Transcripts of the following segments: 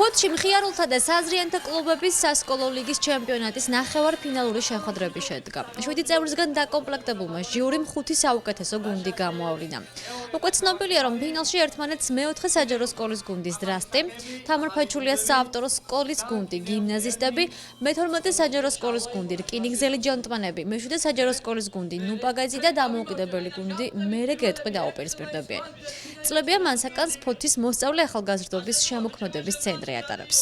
ფოთში მხიარულთა და საზრიანთა კლუბების სასკოლო ლიგის ჩემპიონატის ნახევარფინალური შეხვედრები შედგა. 7 წევრისგან დაკომპლექტებულმა ჟიურიმ 5 საუკეთესო გუნდი გამოავლინა. უკვე ცნობილია, რომ ფინალში ერთმანეთს მეოთხე საჯარო სკოლის გუნდის დრასტი, თამარ-ფაჩულიას საავტორო სკოლის გუნდი გიმნაზისტები, მე-12 საჯარო სკოლის გუნდი რკინიგზელი ჯენტმანები, მე-7 საჯარო სკოლის გუნდი ნუბაგაძი და დამოუკიდებელი გუნდი მერე გეტყვი დაუპირისპირდებიან. წლებია მანსაკანს ფოთის მოსწავლე ახალგაზრდობის შემოქმედების ცენტრი ატარებს.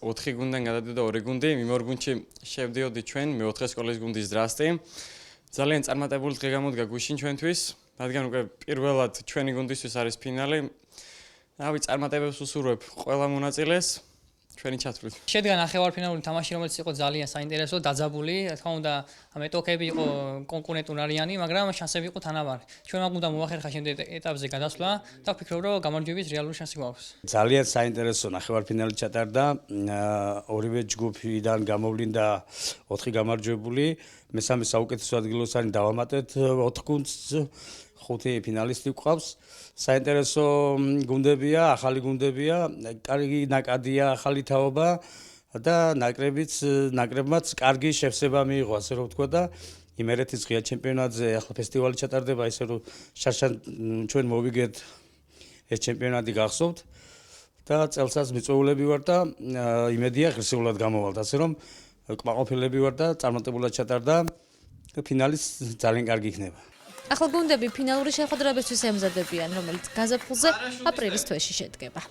4 გუნდიდან გადადიოდა 2 გუნდი, მიმორ გუნდში შევდიოდი ჩვენ მე-4 სკოლის გუნდის დრასტი. ძალიან წარმატებული დღე გამოდგა გუშინ ჩვენთვის, რადგან უკვე პირველად ჩვენი გუნდისთვის არის ფინალი. რავი, წარმატებებს უსურვებ ყველა მონაწილეს. ჩვენი ჩათვლით. შედგა ნახევარფინალური თამაში, რომელიც იყო ძალიან საინტერესო, დაძაბული, რა თქმა უნდა, მეტოქები იყო კონკურენტუნარიანი, მაგრამ შანსები იყო თანაბარი. ჩვენმა უნდა მოახერხა შემდეგ ეტაპზე გადასვლა და ვფიქრობ, რომ გამარჯვების რეალური შანსი გვაქვს. ძალიან საინტერესო ნახევარფინალი ჩატარდა. ორივე ჯგუფიდან გამოვლინდა 4 გამარჯვებული, მესამე საუკეთესო ადგილოსანი დავამატეთ 4 გუნდს. 5 ფინალისტი გვყავს. საინტერესო გუნდებია, ახალი გუნდებია, კარგი ნაკადია, ახალი თაობა და ნაკრებმაც კარგი შევსება მიიღო, ასე რომ ვთქვა და იმერეთის ღია ჩემპიონატზე ახლა ფესტივალი ჩატარდება, ისე რომ შარშან ჩვენ მოვიგეთ ეს ჩემპიონატი გახსოვთ და წელსაც მიწვეულები ვარ და იმედია ღირსეულად გამოვალთ, ასე რომ კმაყოფილები ვარ და წარმატებულად ჩატარდა და ფინალის ძალიან კარგი იქნება. ახალ გუნდები ფინალური შეხვედრებისთვის ემზადებიან, რომელიც გაზაფხულზე აპრილის თვეში შედგება.